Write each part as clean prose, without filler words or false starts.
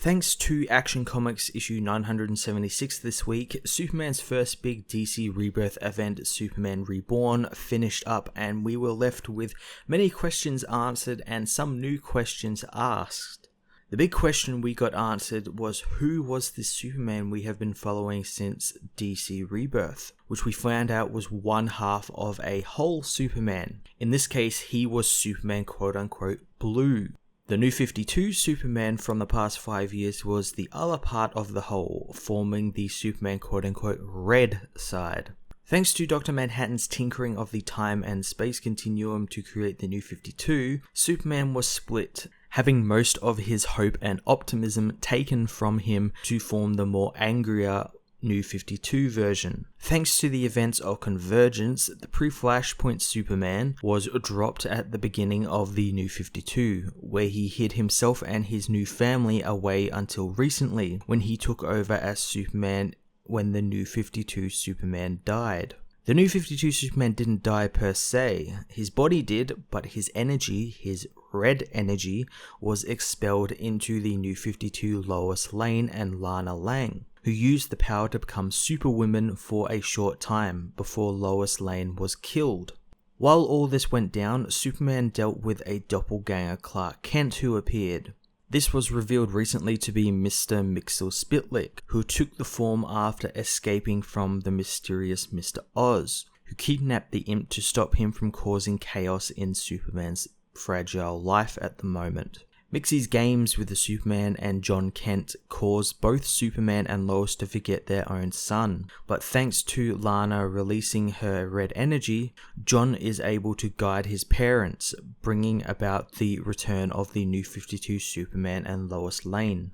Thanks to Action Comics issue 976 this week, Superman's first big DC Rebirth event, Superman Reborn, finished up, and we were left with many questions answered and some new questions asked. The big question we got answered was, who was this Superman we have been following since DC Rebirth, which we found out was one half of a whole Superman. In this case, he was Superman quote-unquote blue. The New 52 Superman from the past 5 years was the other part of the whole, forming the Superman quote-unquote red side. Thanks to Dr. Manhattan's tinkering of the time and space continuum to create the New 52, Superman was split, having most of his hope and optimism taken from him to form the more angrier New 52 version. Thanks to the events of Convergence, the pre-Flashpoint Superman was dropped at the beginning of the New 52, where he hid himself and his new family away until recently, when he took over as Superman when the New 52 Superman died. The New 52 Superman didn't die per se, his body did, but his energy, his red energy, was expelled into the New 52 Lois Lane and Lana Lang, who used the power to become superwomen for a short time before Lois Lane was killed. While all this went down, Superman dealt with a doppelganger Clark Kent who appeared. This was revealed recently to be Mr. Mxyzptlk, who took the form after escaping from the mysterious Mr. Oz, who kidnapped the imp to stop him from causing chaos in Superman's fragile life at the moment. Mixie's games with the Superman and John Kent caused both Superman and Lois to forget their own son, but thanks to Lana releasing her red energy, John is able to guide his parents, bringing about the return of the New 52 Superman and Lois Lane.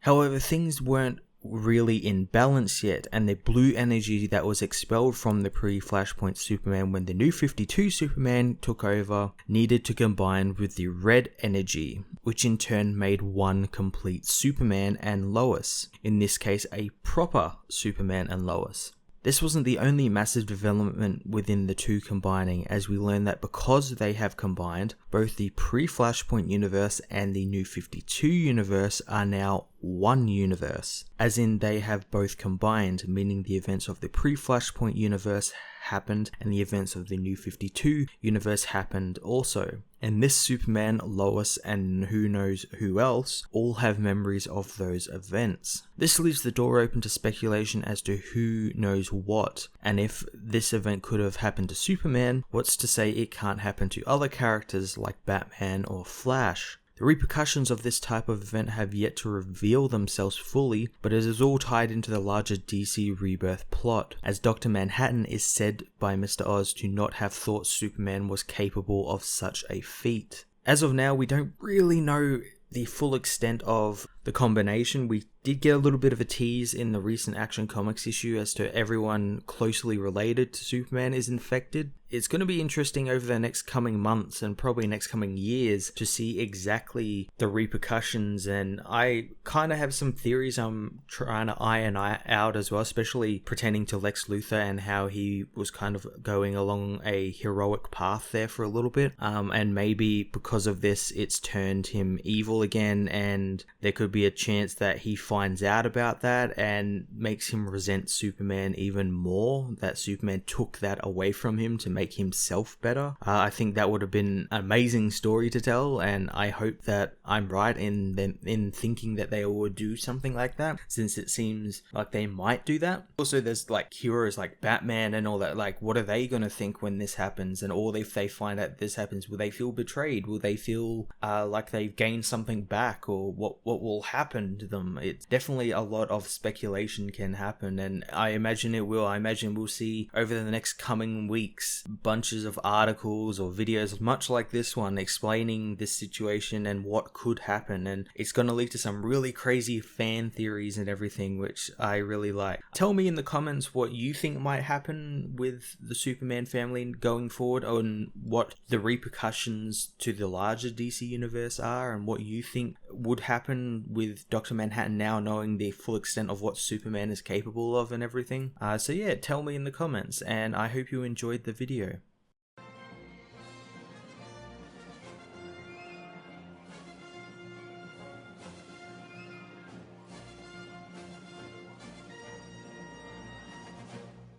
However, things weren't really in balance yet, and the blue energy that was expelled from the pre-Flashpoint Superman when the New 52 Superman took over needed to combine with the red energy, which in turn made one complete Superman and Lois, in this case a proper Superman and Lois. This wasn't the only massive development within the two combining, as we learned that because they have combined, both the pre-Flashpoint universe and the New 52 universe are now one universe, as in they have both combined, meaning the events of the pre-Flashpoint universe happened and the events of the New 52 universe happened also. And this Superman, Lois, and who knows who else all have memories of those events. This leaves the door open to speculation as to who knows what, and if this event could have happened to Superman, what's to say it can't happen to other characters like Batman or Flash? The repercussions of this type of event have yet to reveal themselves fully, but it is all tied into the larger DC Rebirth plot, as Dr. Manhattan is said by Mr. Oz to not have thought Superman was capable of such a feat. As of now, we don't really know the full extent of the combination. We did get a little bit of a tease in the recent Action Comics issue as to everyone closely related to Superman is infected. It's going to be interesting over the next coming months and probably next coming years to see exactly the repercussions, and I kind of have some theories I'm trying to iron out as well, especially pertaining to Lex Luthor and how he was kind of going along a heroic path there for a little bit, and maybe because of this it's turned him evil again, and there could be a chance that he finds out about that and makes him resent Superman even more, that Superman took that away from him to make himself better. I think that would have been an amazing story to tell, and I hope that I'm right in thinking that they would do something like that, since it seems like they might do that. Also, there's like heroes like Batman and all that, like what are they going to think when this happens, and or if they find out this happens, will they feel betrayed? Will they feel like they've gained something back, or what will happen to them? It's definitely a lot of speculation can happen, and I imagine it will. I imagine we'll see over the next coming weeks bunches of articles or videos much like this one explaining this situation and what could happen, and it's going to lead to some really crazy fan theories and everything, which I really like. Tell me in the comments what you think might happen with the Superman family going forward, and what the repercussions to the larger DC universe are, and what you think would happen with Dr. Manhattan now knowing the full extent of what Superman is capable of and everything. So yeah, tell me in the comments, and I hope you enjoyed the video.